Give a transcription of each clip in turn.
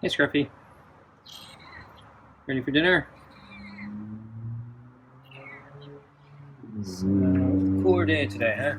Hey Scruffy, ready for dinner? Cooler day today, huh?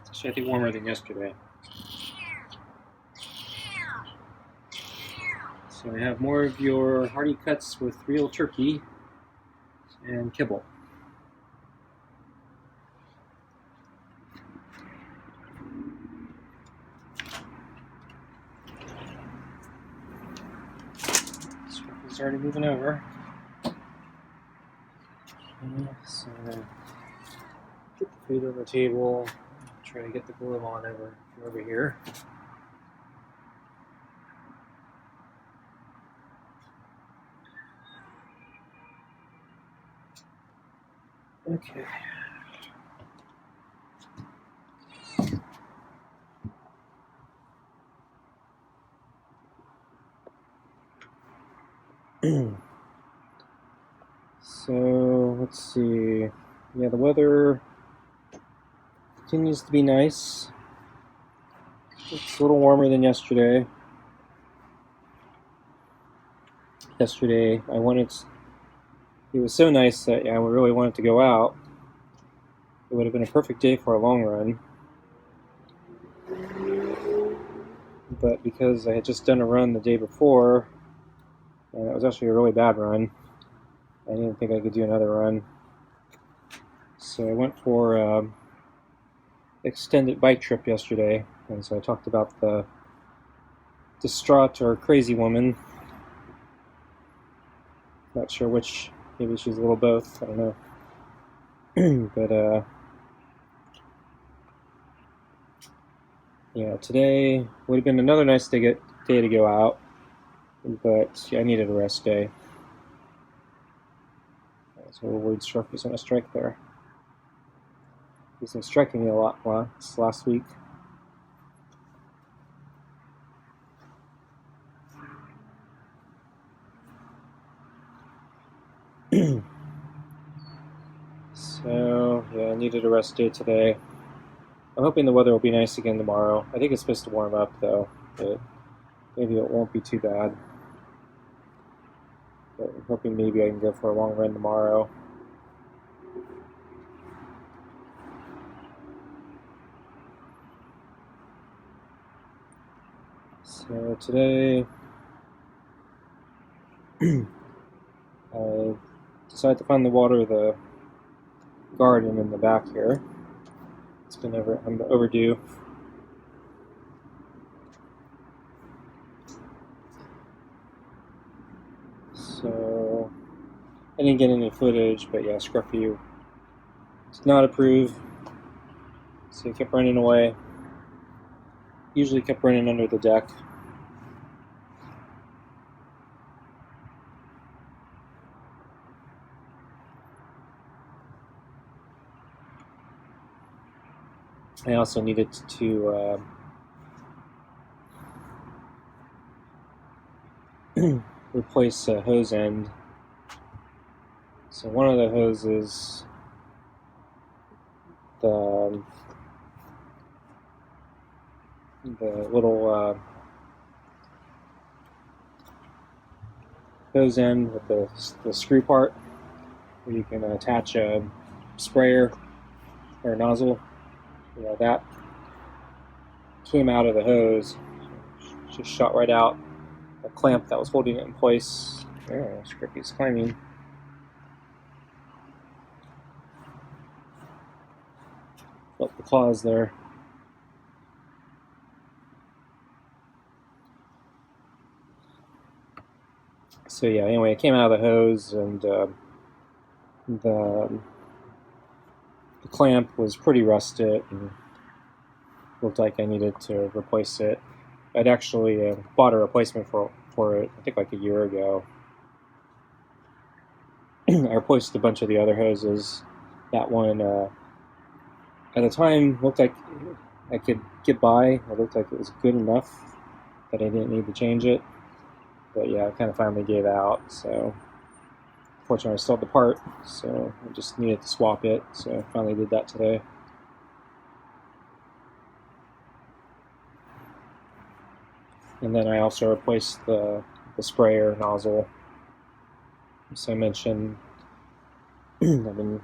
Actually, I think warmer than yesterday. So we have more of your hearty cuts with real turkey and kibble. Scruffy's already moving over. So get the food on the table. Try to get the glove on over here. Okay. So let's see. Yeah, the weather continues to be nice. It's a little warmer than yesterday. Yesterday, it was so nice that I really wanted to go out. It would have been a perfect day for a long run. But because I had just done a run the day before, and it was actually a really bad run, I didn't think I could do another run. So I went for an extended bike trip yesterday, and so I talked about the distraught or crazy woman. Not sure which, maybe she's a little both, I don't know. But yeah, today would have been another nice day to go out, but I needed a rest day. So a worried Scruffy's on a strike there. He's been striking me a lot last week. So yeah, I needed a rest day today. I'm hoping the weather will be nice again tomorrow. I think it's supposed to warm up though, but maybe it won't be too bad. But I'm hoping maybe I can go for a long run tomorrow. So today, I decided to finally water the garden in the back here. It's been overdue. So I didn't get any footage, but yeah, Scruffy did not approve. So he kept running away. Usually kept running under the deck. I also needed to replace a hose end. So one of the hoses, the little hose end with the screw part, where you can attach a sprayer or a nozzle, that came out of the hose, just shot right out. A clamp that was holding it in place. Oh, Scruffy's climbing. Felt the claws there. So yeah, anyway, it came out of the hose, and the clamp was pretty rusted and looked like I needed to replace it. I'd actually bought a replacement for it, I think like a year ago. I replaced a bunch of the other hoses. That one, at the time, looked like I could get by. It looked like it was good enough that I didn't need to change it. But yeah, I kind of finally gave out. So fortunately, I still had the part, so I just needed to swap it. So I finally did that today. And then I also replaced the sprayer nozzle. As I mentioned, I've been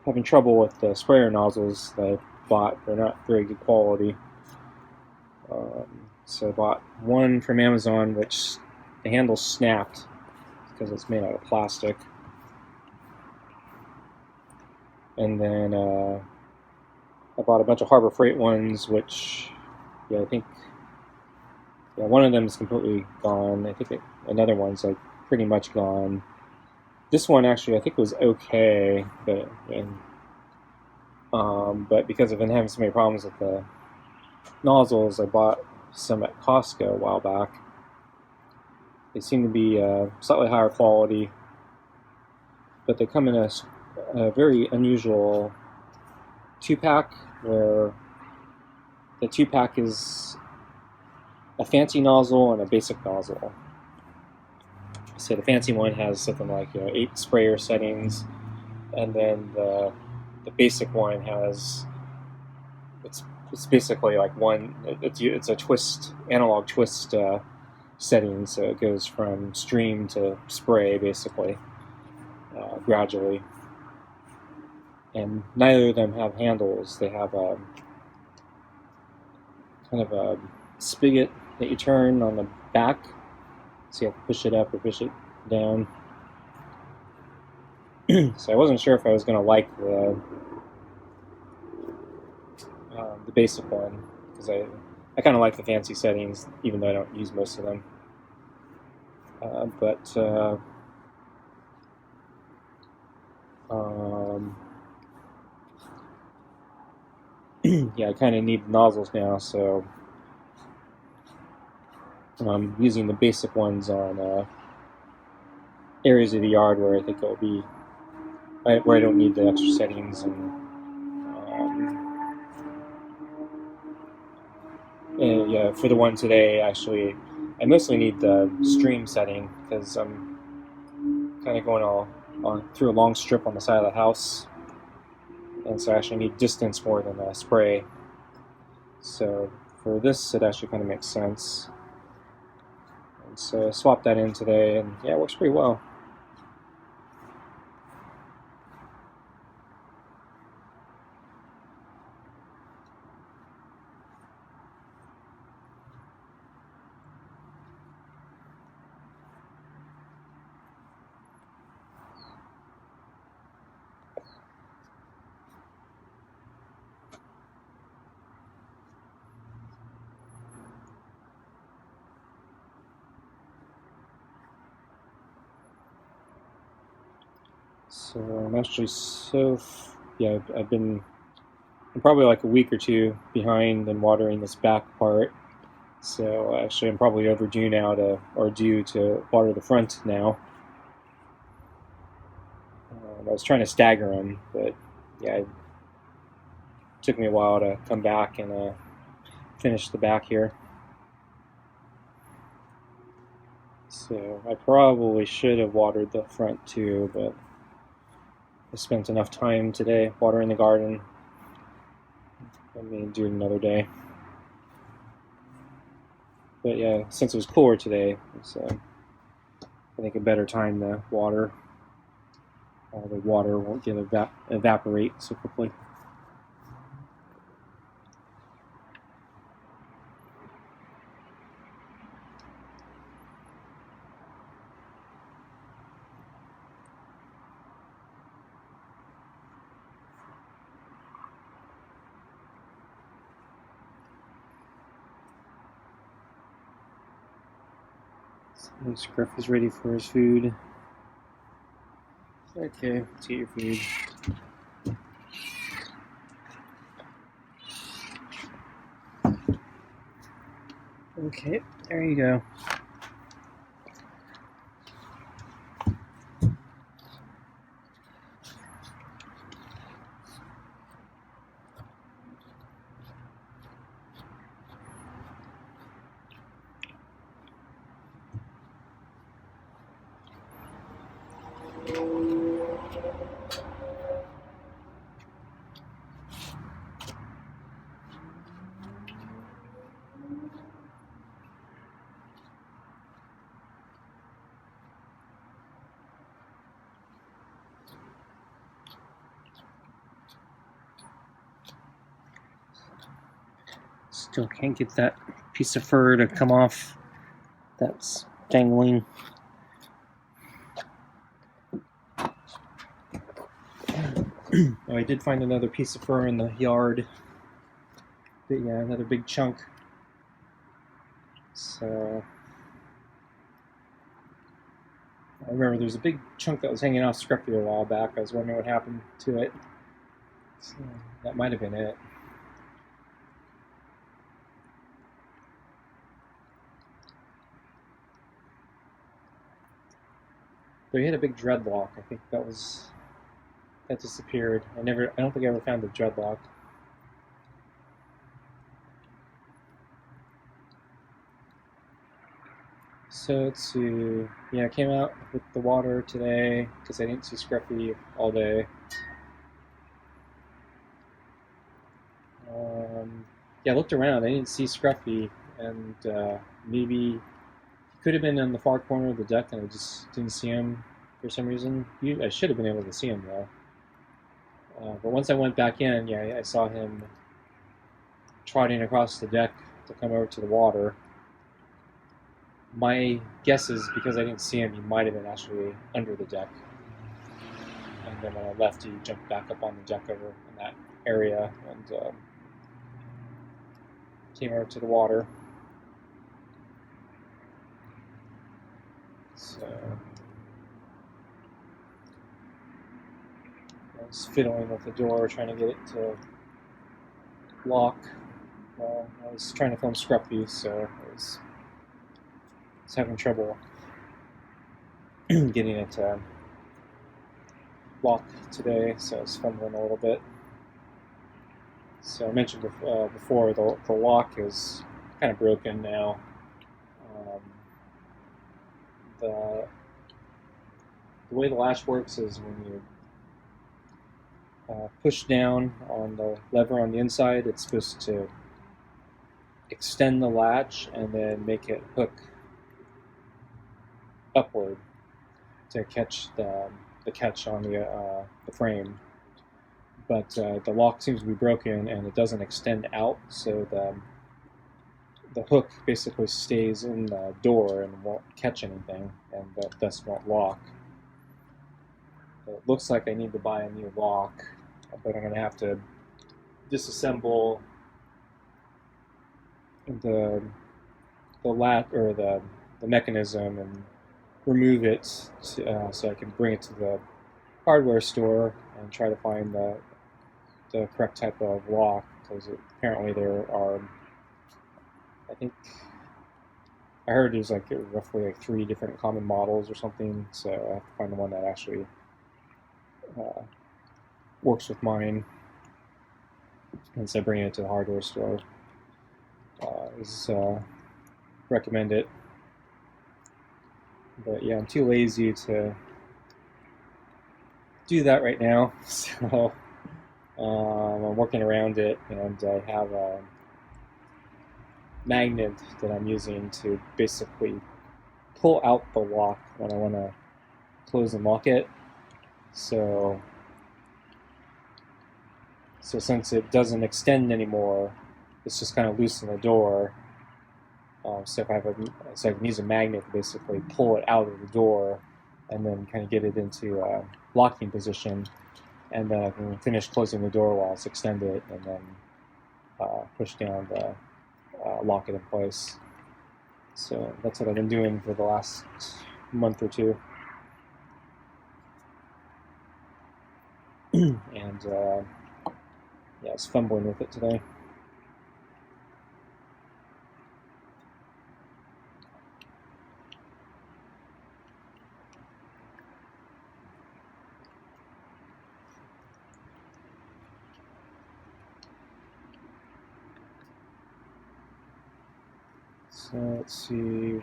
having trouble with the sprayer nozzles that I bought. They're not very good quality. So I bought one from Amazon, which the handle snapped because it's made out of plastic. And then I bought a bunch of Harbor Freight ones, which, I think, one of them is completely gone. I think another one's like pretty much gone. This one actually, I think, was okay, but because I've been having so many problems with the nozzles, I bought some at Costco a while back. They seem to be slightly higher quality, but they come in a very unusual 2-pack, where the 2-pack is a fancy nozzle and a basic nozzle. So the fancy one has something like 8 sprayer settings, and then the basic one has it's basically like one. It's a analog twist setting, so it goes from stream to spray basically gradually. And neither of them have handles. They have a kind of a spigot that you turn on the back, so you have to push it up or push it down. So I wasn't sure if I was going to like the basic one, because I kind of like the fancy settings, even though I don't use most of them. I kind of need the nozzles now, so I'm using the basic ones on areas of the yard where I think it'll be where I don't need the extra settings. And for the one today, actually, I mostly need the stream setting because I'm kind of going through a long strip on the side of the house, and so I actually need distance more than spray. So for this, it actually kind of makes sense. And so I swapped that in today, and it works pretty well. So I'm actually I'm probably like a week or two behind in watering this back part. So actually I'm probably overdue due to water the front now. I was trying to stagger them, but it took me a while to come back and finish the back here. So I probably should have watered the front too, but I spent enough time today watering the garden. I mean, do it another day. But since it was cooler today, it's I think a better time to water. All the water won't evaporate so quickly. Scruffy's ready for his food. Okay, let's get your food. Okay, there you go. Still can't get that piece of fur to come off. That's dangling. Oh, I did find another piece of fur in the yard. But yeah, another big chunk. So I remember there was a big chunk that was hanging off Scruffy a while back. I was wondering what happened to it. So that might have been it. But he had a big dreadlock. I think that disappeared. I don't think I ever found the dreadlock. So let's see. Yeah, I came out with the water today because I didn't see Scruffy all day. Yeah, I looked around. I didn't see Scruffy, and maybe he could have been in the far corner of the deck, and I just didn't see him for some reason. I should have been able to see him though. But once I went back in, yeah, I saw him trotting across the deck to come over to the water. My guess is because I didn't see him, he might have been actually under the deck. And then when I left, he jumped back up on the deck over in that area and came over to the water. So I was fiddling with the door, trying to get it to lock. Well, I was trying to film Scruffy, so I was having trouble getting it to lock today, so I was fumbling a little bit. So I mentioned before the lock is kind of broken now. The way the latch works is when you push down on the lever on the inside, it's supposed to extend the latch and then make it hook upward to catch the catch on the frame. But the lock seems to be broken and it doesn't extend out, so the hook basically stays in the door and won't catch anything, and thus won't lock. It looks like I need to buy a new lock, but I'm going to have to disassemble the mechanism and remove it so I can bring it to the hardware store and try to find the correct type of lock, because apparently there are, I think I heard there's roughly 3 different common models or something, so I have to find the one that actually works with mine, and so bringing it to the hardware store is recommend it. But yeah, I'm too lazy to do that right now, so I'm working around it, and I have a magnet that I'm using to basically pull out the lock when I want to close and lock it. So since it doesn't extend anymore, it's just kind of loose in the door. So I can use a magnet to basically pull it out of the door, and then kind of get it into a locking position, and then I can finish closing the door while it's extended, and then push down the lock it in place. So that's what I've been doing for the last month or two. And yeah, I was fumbling with it today. So let's see.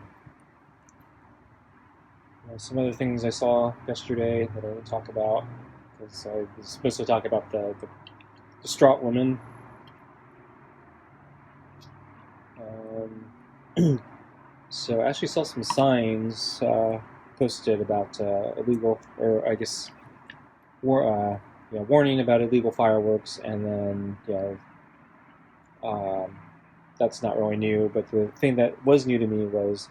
Some other things I saw yesterday that I will talk about, because I was supposed to talk about the distraught woman. So I actually saw some signs posted about illegal, or I guess, warning about illegal fireworks, and then that's not really new. But the thing that was new to me was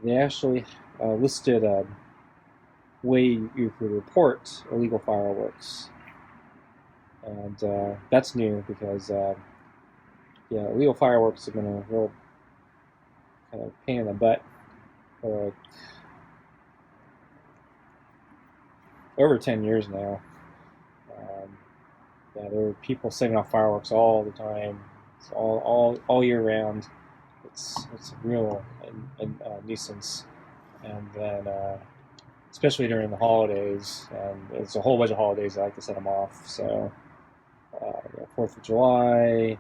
they actually listed a way you could report illegal fireworks, and that's new because yeah, illegal fireworks have been a real kind of pain in the butt for over 10 years now. Yeah, there are people setting off fireworks all the time. It's all year round. It's a real nuisance, and then especially during the holidays, and it's a whole bunch of holidays I like to set them off. So 4th of July,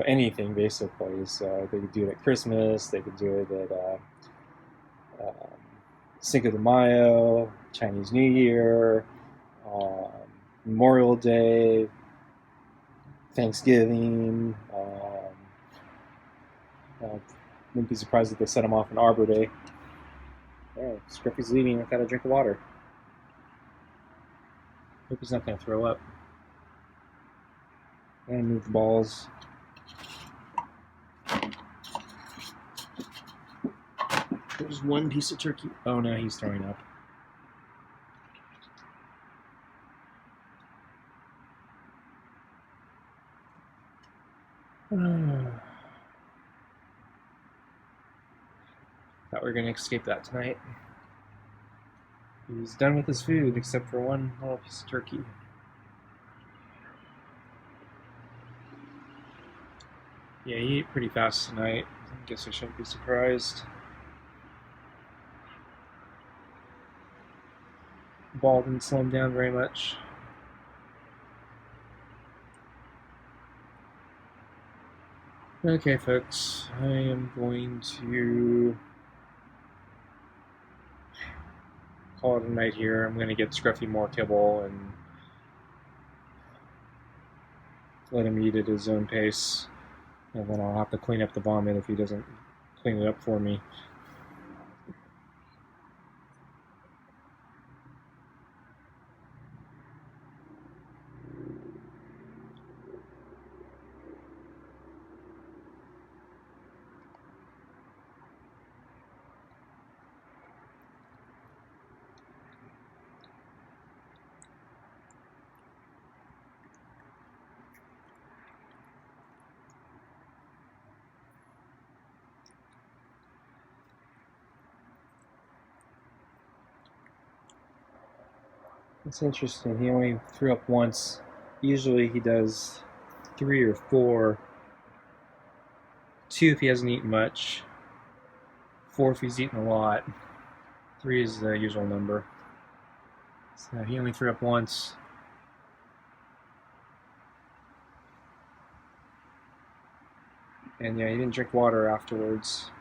anything basically. So they could do it at Christmas. They could do it at Cinco de Mayo, Chinese New Year, Memorial Day, Thanksgiving. Wouldn't be surprised if they set them off on Arbor Day. Oh, Scruffy's leaving without a drink of water. Hope he's not going to throw up. I'm going to move the balls. There's one piece of turkey. Oh no, he's throwing up. Thought we were going to escape that tonight. He's done with his food except for one little piece of turkey. Yeah, he ate pretty fast tonight. I guess I shouldn't be surprised. The ball didn't slow him down very much. Okay, folks, I am going to call it a night here. I'm going to get Scruffy more kibble and let him eat at his own pace. And then I'll have to clean up the vomit if he doesn't clean it up for me. It's interesting. He only threw up once. Usually he does 3 or 4. 2 if he hasn't eaten much. 4 if he's eaten a lot. 3 is the usual number. So he only threw up once. And yeah, he didn't drink water afterwards.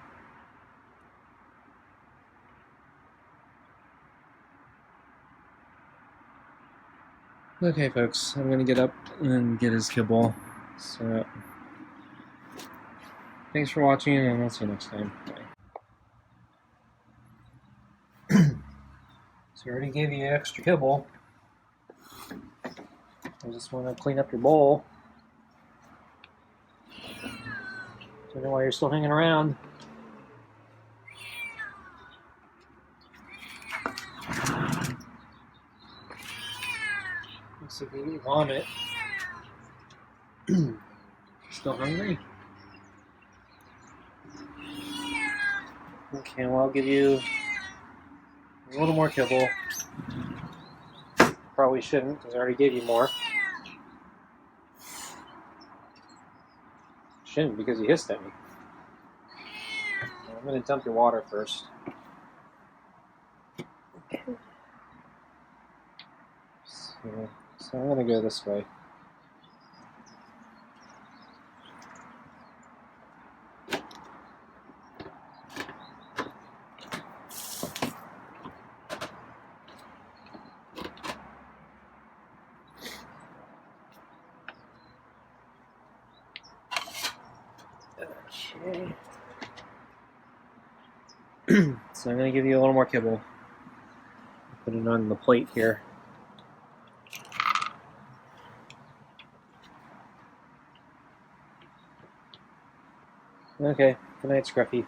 Okay, folks, I'm going to get up and get his kibble. So, thanks for watching, and I'll see you next time. Bye. So, I already gave you extra kibble. I just want to clean up your bowl. Don't know why you're still hanging around. Looks like you vomit. Still hungry? Okay, well, I'll give you a little more kibble. Probably shouldn't, because I already gave you more. Shouldn't, because you hissed at me. I'm going to dump your water first. So I'm going to go this way. Okay. So I'm going to give you a little more kibble. Put it on the plate here. Okay, good night, Scruffy.